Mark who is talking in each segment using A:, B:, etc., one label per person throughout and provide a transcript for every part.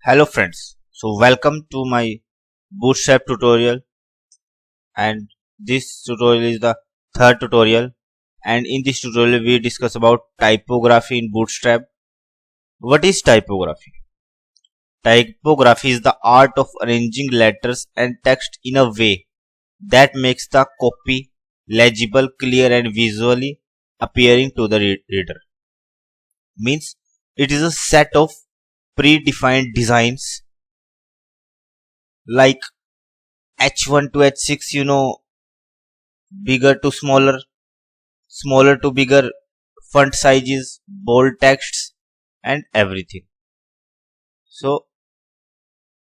A: Hello friends, so welcome to my bootstrap tutorial, and this tutorial is the third tutorial, and in this tutorial we discuss about typography in bootstrap. What is typography? Typography is the art of arranging letters and text in a way that makes the copy legible, clear and visually appearing to the reader. Means it is a set of predefined designs like H1 to H6, bigger to smaller, smaller to bigger, font sizes, bold texts, and everything. So,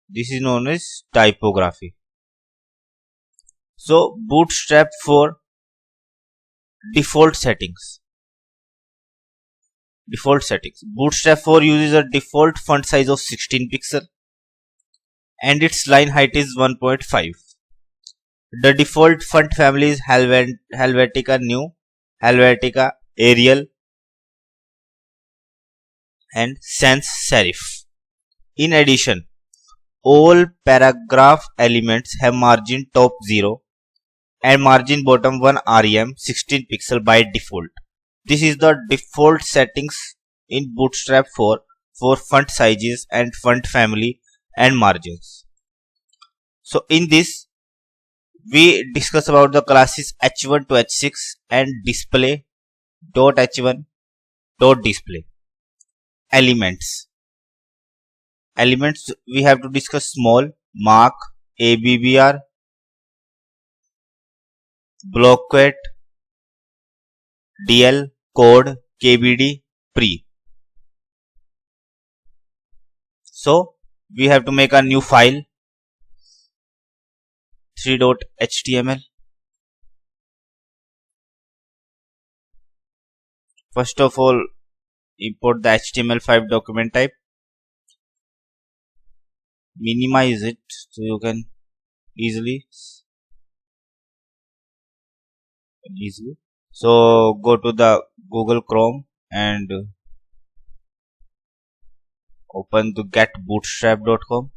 A: this is known as typography. So, bootstrap for default settings. Bootstrap 4 uses a default font size of 16 pixel and its line height is 1.5. The default font family is Helvetica New, Helvetica Arial and sans serif. In addition, all paragraph elements have margin top 0 and margin bottom 1 rem 16 pixel by default. This is the default settings in Bootstrap 4 for font sizes and font family and margins. So in this we discuss about the classes h1 to h6 and display.h1.display. Elements we have to discuss small, mark, ABBR, blockquote, DL, code, KBD, pre. So we have to make a new file 3.html. First of all, import the HTML5 document type, minimize it so you can easily. So go to the Google Chrome and open the getbootstrap.com.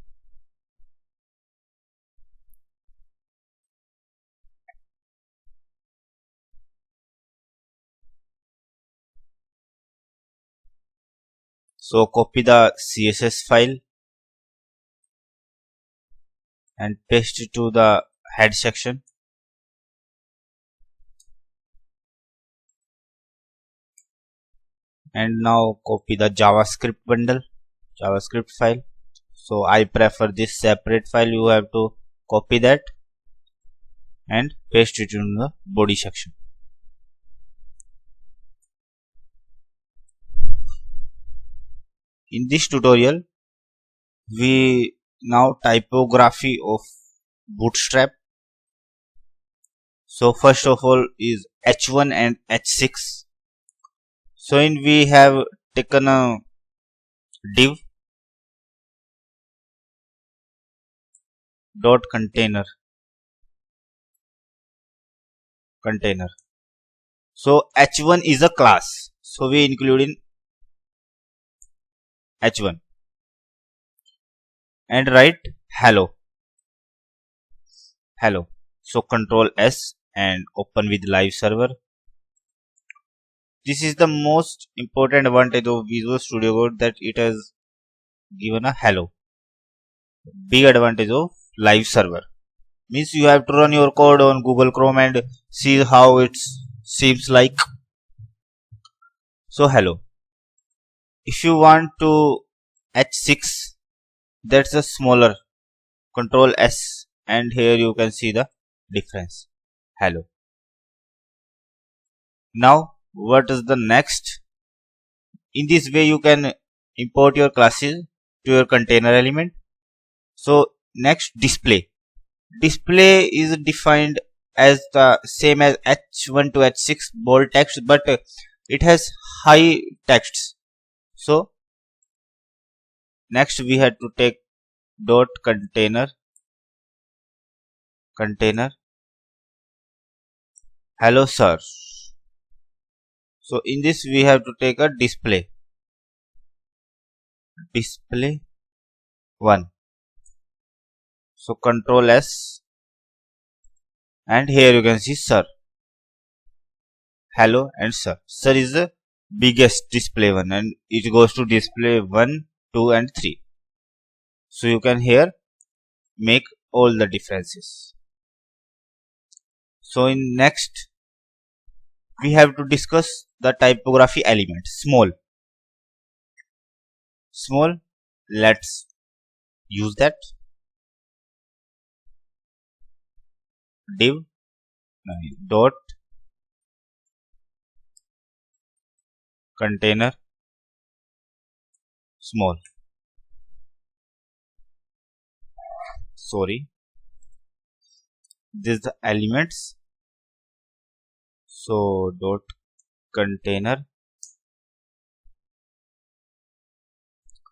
A: So copy the CSS file and paste it to the head section. And now copy the JavaScript file. So I prefer this separate file. You have to copy that and paste it in the body section. In this tutorial, we now typography of Bootstrap. So first of all is H1 and H6. So in we have taken a div dot container. So H1 is a class. So we include in H1 and write hello. So Control S and open with live server. This is the most important advantage of Visual Studio Code, that it has given a hello. Big advantage of live server means you have to run your code on Google Chrome and see how it seems like. So hello. If you want to H6, that's a smaller, Control S, and here you can see the difference. Hello. Now what is the next? In this way you can import your classes to your container element. So next, display is defined as the same as H1 to H6 bold text, but it has high texts. So next we had to take dot container hello sir. So in this we have to take a display 1. So Control S, and here you can see sir, hello and sir. Sir is the biggest display one, and it goes to display 1, 2 and 3. So you can here make all the differences. So in next we have to discuss the typography element. Small, let's use that. Div dot container small. Sorry, this is the elements. So dot container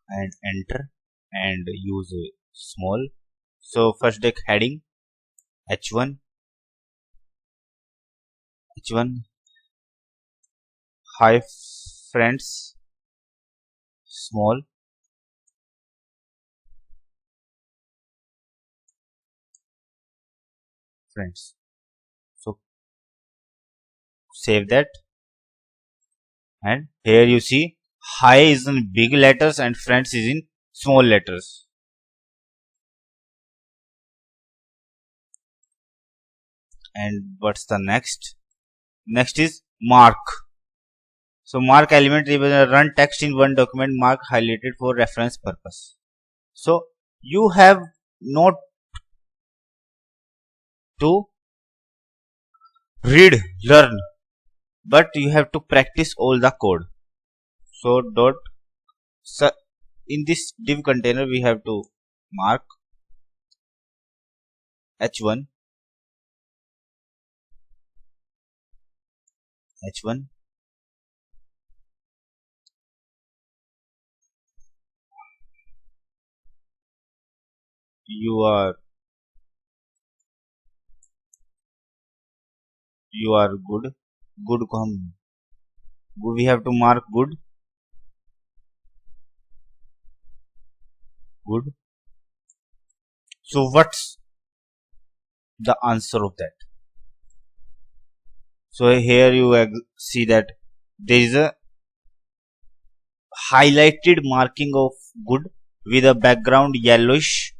A: and enter and use small. So first take heading h1 hi friends small, friends. So save that, and here you see hi is in big letters and friends is in small letters. And what's the next? Next is mark. So mark element run text in one document, mark highlighted for reference purpose. So you have not to read, learn, but you have to practice all the code. So dot, so in this div container we have to mark h1 you are good को हम we have to mark good. So what's the answer of that? So here you see that there is a highlighted marking of good with a background yellowish,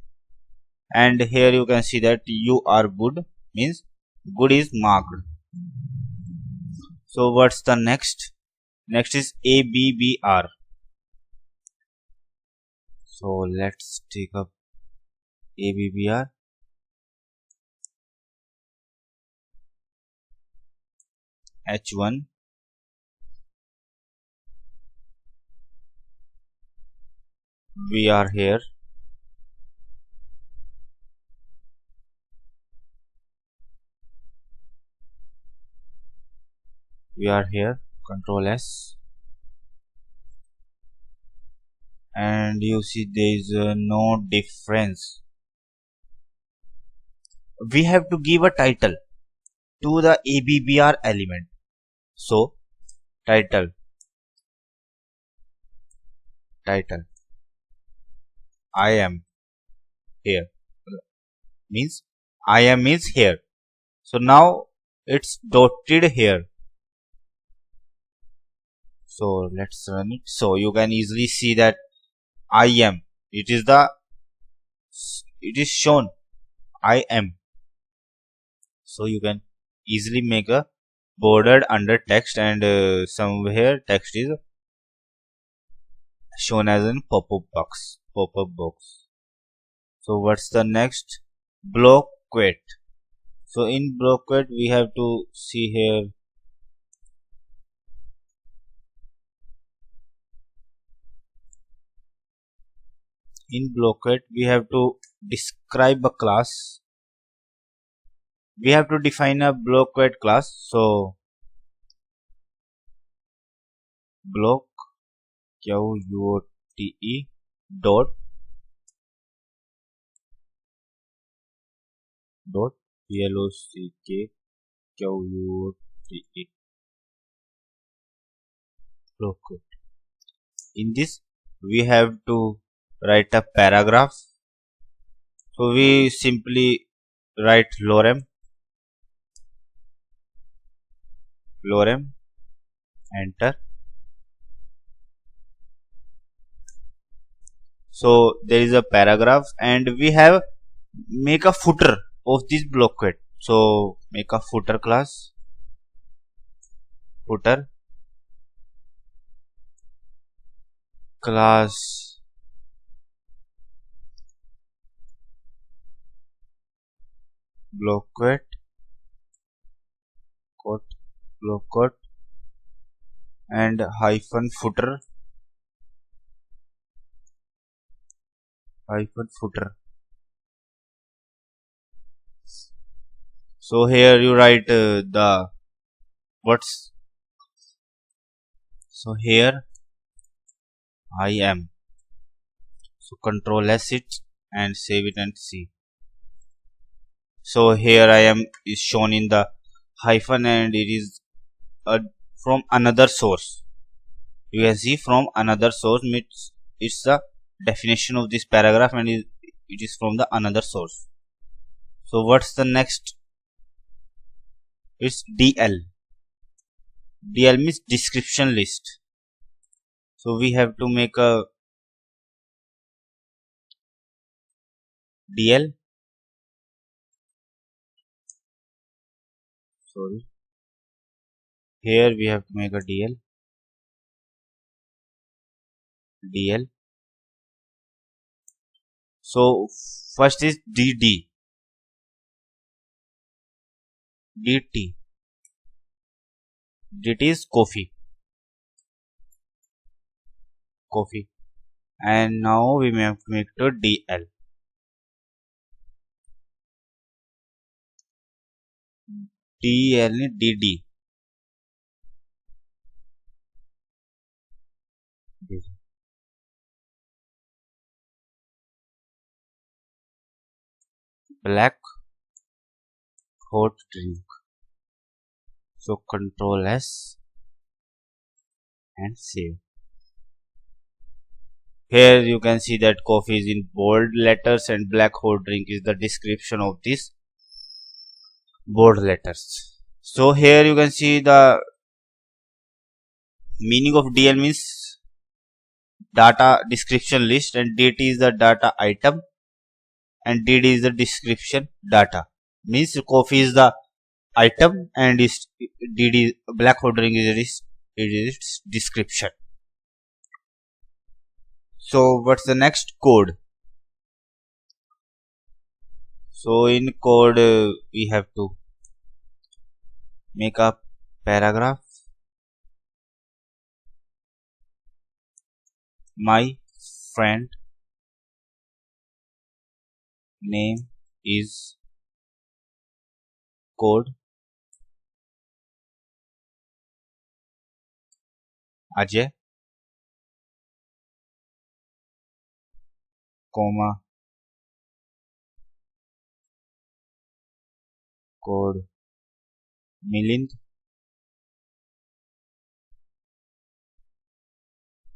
A: and here you can see that you are good means good is marked. So what's the next? Next is ABBR. So let's take up ABBR. H1 we are here. Control S, and you see there is no difference. We have to give a title to the ABBR element. So title I am here means I am is here. So now it's dotted here. So let's run it. So you can easily see that I am, it is shown I am. So you can easily make a bordered under text, and somewhere text is shown as in pop-up box. So what's the next? Block quit. So in block quit we have to see here in block quit we have to describe a class. We have to define a block quit class. So block QUOTE dot BLOCKQUOTE block quit. In this we have to write a paragraph. So we simply write lorem, enter. So there is a paragraph and we have make a footer of this blocklet. So make a footer class, footer class blocklet blocklet and hyphen footer. So here you write the what's. So here I am. So control S it and save it and see. So here I am is shown in the hyphen and it is from another source. You can see from another source means it's the definition of this paragraph and it is from the another source. So what's the next? It's DL. DL means description list. So we have to make a DL. Sorry. Here we have to make a DL. So first is DD. DT. DT is coffee. And now we may have to make to DL. DL is DD. Black hot drink. So control S and save. Here you can see that coffee is in bold letters and black hot drink is the description of this bold letters. So here you can see the meaning of DL means data description list and DT is the data item and DD is the description data. Means coffee is the item and is DD black hot drink is its description. So what's the next? Code. So in code we have to make a paragraph. My friend name is code Ajay, comma code Milind,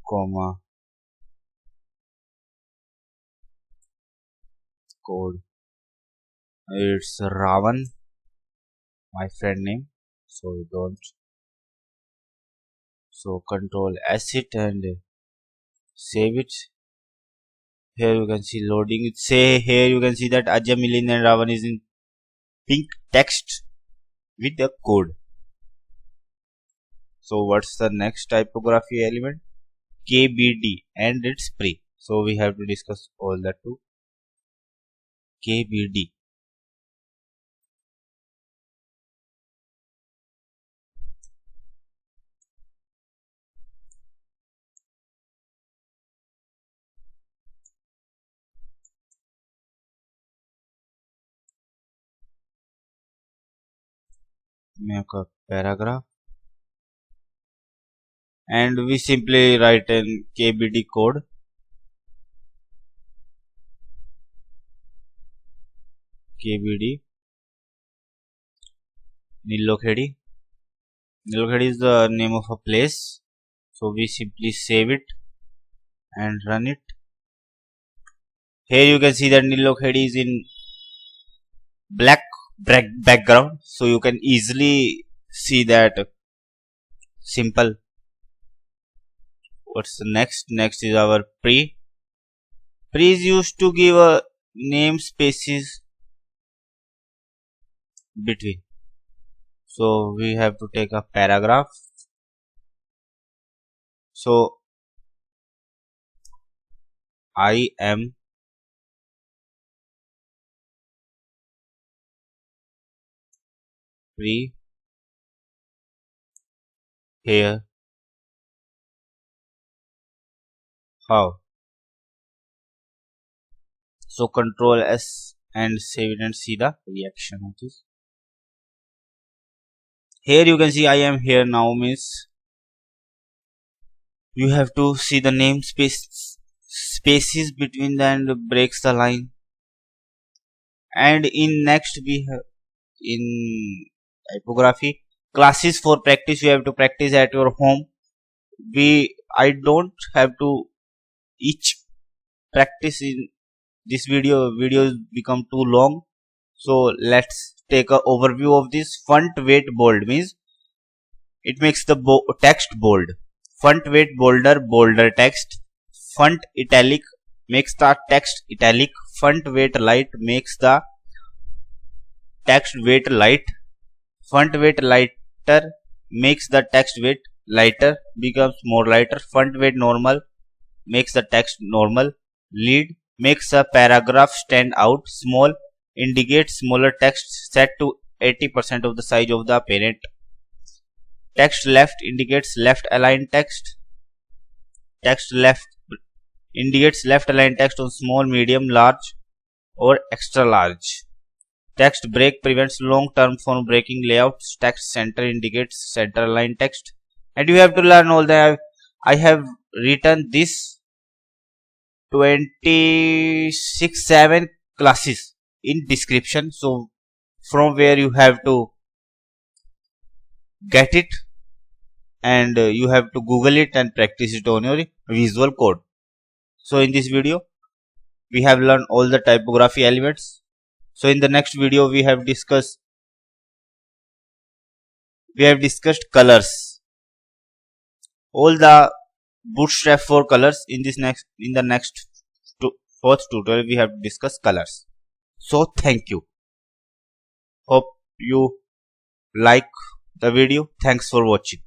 A: comma code it's Ravan, my friend name. So don't. So control S it and save it. Here you can see loading it. Say here you can see that Ajay, Milind and Ravan is in pink text with the code. So what's the next typography element? KBD and it's pre. So we have to discuss all that too. KBD. Make a paragraph and we simply write in KBD code. KBD Nilokhedi. Nilokhedi is the name of a place. So we simply save it and run it. Here you can see that Nilok head is in black background, so you can easily see that. Simple. What's the next? Next is our pre. Pre is used to give a name spaces between. So we have to take a paragraph. So I am pre here. How? So Control S and save it and see the reaction of this. Here you can see I am here now means you have to see the spaces between them and breaks the line. And in next we have in typography classes for practice. You have to practice at your home. I don't have to each practice in this videos become too long, so let's take a overview of this. Font weight bold means it makes the text bold. Font weight bolder text. Font italic makes the text italic. Font weight light makes the text weight light. Font weight lighter makes the text weight lighter, becomes more lighter. Font weight normal makes the text normal. Lead makes a paragraph stand out. Small indicates smaller text set to 80% of the size of the parent. Text left indicates left aligned text. Text left indicates left aligned text on small, medium, large or extra large. Text break prevents long term from breaking layouts. Text center indicates center aligned text. And you have to learn all that. I have written this 26-7 classes in description, so from where you have to get it and you have to Google it and practice it on your Visual Code. So in this video we have learned all the typography elements. So in the next video we have discussed colors, all the bootstrap for colors. In the next fourth tutorial we have discussed colors. So thank you. Hope you like the video. Thanks for watching.